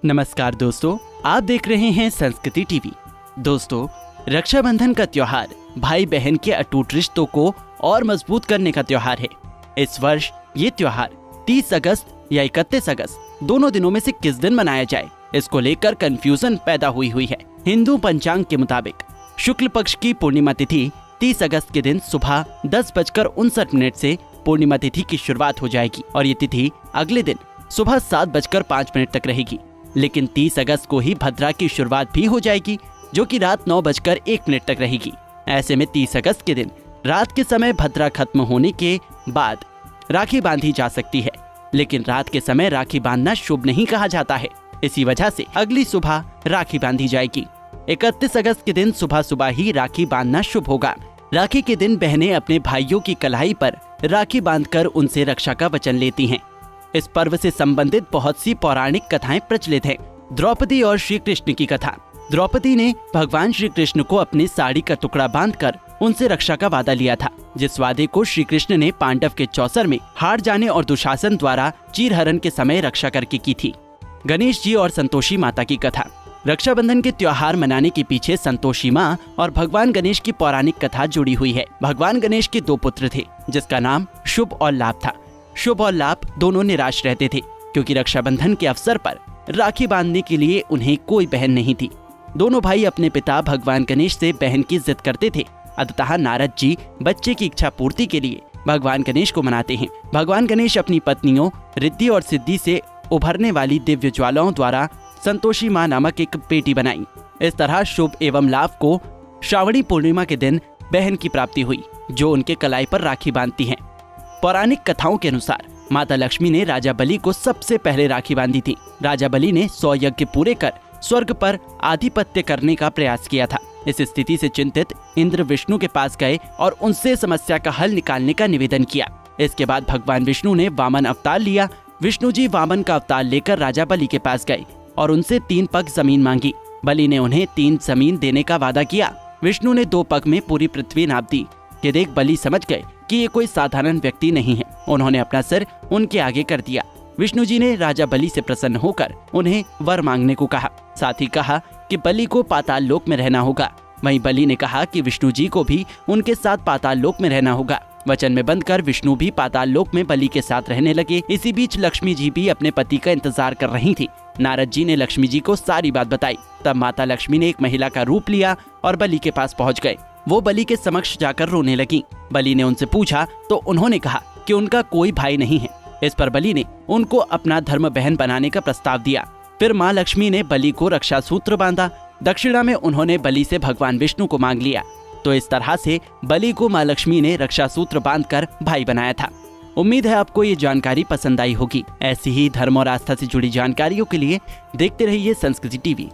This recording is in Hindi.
नमस्कार दोस्तों, आप देख रहे हैं संस्कृति टीवी। दोस्तों, रक्षाबंधन का त्योहार भाई बहन के अटूट रिश्तों को और मजबूत करने का त्योहार है। इस वर्ष ये त्योहार 30 अगस्त या 31 अगस्त दोनों दिनों में से किस दिन मनाया जाए, इसको लेकर कंफ्यूजन पैदा हुई है। हिंदू पंचांग के मुताबिक शुक्ल पक्ष की पूर्णिमा तिथि 30 अगस्त के दिन सुबह 10:59 से पूर्णिमा तिथि की शुरुआत हो जाएगी और ये तिथि अगले दिन सुबह 7:05 तक रहेगी। लेकिन 30 अगस्त को ही भद्रा की शुरुआत भी हो जाएगी, जो कि रात 9:01 तक रहेगी। ऐसे में 30 अगस्त के दिन रात के समय भद्रा खत्म होने के बाद राखी बांधी जा सकती है, लेकिन रात के समय राखी बांधना शुभ नहीं कहा जाता है। इसी वजह से अगली सुबह राखी बांधी जाएगी। 31 अगस्त के दिन सुबह सुबह ही राखी बांधना शुभ होगा। राखी के दिन बहनें अपने भाइयों की कलाई पर राखी बांधकर उनसे रक्षा का वचन लेती हैं। इस पर्व से संबंधित बहुत सी पौराणिक कथाएं प्रचलित हैं। द्रौपदी और श्री कृष्ण की कथा। द्रौपदी ने भगवान श्री कृष्ण को अपनी साड़ी का टुकड़ा बांधकर उनसे रक्षा का वादा लिया था, जिस वादे को श्री कृष्ण ने पांडव के चौसर में हार जाने और दुशासन द्वारा चीरहरण के समय रक्षा करके की थी। गणेश जी और संतोषी माता की कथा। रक्षाबंधन के त्योहार मनाने के पीछे संतोषी माँ और भगवान गणेश की पौराणिक कथा जुड़ी हुई है। भगवान गणेश के 2 पुत्र थे, जिसका नाम शुभ और लाभ था। शुभ और लाभ दोनों निराश रहते थे, क्योंकि रक्षाबंधन के अवसर पर राखी बांधने के लिए उन्हें कोई बहन नहीं थी। दोनों भाई अपने पिता भगवान गणेश से बहन की जिद करते थे। अतः नारद जी बच्चे की इच्छा पूर्ति के लिए भगवान गणेश को मनाते हैं। भगवान गणेश अपनी पत्नियों रिद्धि और सिद्धि से उभरने वाली दिव्य ज्वालाओं द्वारा संतोषी माँ नामक एक बेटी बनाई। इस तरह शुभ एवं लाभ को श्रावणी पूर्णिमा के दिन बहन की प्राप्ति हुई, जो उनके कलाई पर राखी बांधती हैं। पौराणिक कथाओं के अनुसार माता लक्ष्मी ने राजा बलि को सबसे पहले राखी बांधी थी। राजा बलि ने 100 यज्ञ पूरे कर स्वर्ग पर आधिपत्य करने का प्रयास किया था। इस स्थिति से चिंतित इंद्र विष्णु के पास गए और उनसे समस्या का हल निकालने का निवेदन किया। इसके बाद भगवान विष्णु ने वामन अवतार लिया। विष्णु जी वामन का अवतार लेकर राजा बलि के पास गए और उनसे 3 पग जमीन मांगी। बलि ने उन्हें 3 जमीन देने का वादा किया। विष्णु ने 2 पग में पूरी पृथ्वी नाप दी। ये देख बलि समझ गए कि ये कोई साधारण व्यक्ति नहीं है। उन्होंने अपना सिर उनके आगे कर दिया। विष्णु जी ने राजा बलि से प्रसन्न होकर उन्हें वर मांगने को कहा। साथ ही कहा कि बलि को पाताल लोक में रहना होगा। वहीं बलि ने कहा कि विष्णु जी को भी उनके साथ पाताल लोक में रहना होगा। वचन में बंधकर विष्णु भी पाताल लोक में बलि के साथ रहने लगे। इसी बीच लक्ष्मी जी भी अपने पति का इंतजार कर रही थी। नारद जी ने लक्ष्मी जी को सारी बात बताई। तब माता लक्ष्मी ने एक महिला का रूप लिया और बलि के पास पहुँच गए। वो बलि के समक्ष जाकर रोने लगी। बलि ने उनसे पूछा तो उन्होंने कहा कि उनका कोई भाई नहीं है। इस पर बलि ने उनको अपना धर्म बहन बनाने का प्रस्ताव दिया। फिर माँ लक्ष्मी ने बलि को रक्षा सूत्र बांधा। दक्षिणा में उन्होंने बलि से भगवान विष्णु को मांग लिया। तो इस तरह से बलि को माँ लक्ष्मी ने रक्षा सूत्र बांधकर भाई बनाया था। उम्मीद है आपको ये जानकारी पसंद आई होगी। ऐसी ही धर्म और आस्था से जुड़ी जानकारियों के लिए देखते रहिए संस्कृति टीवी।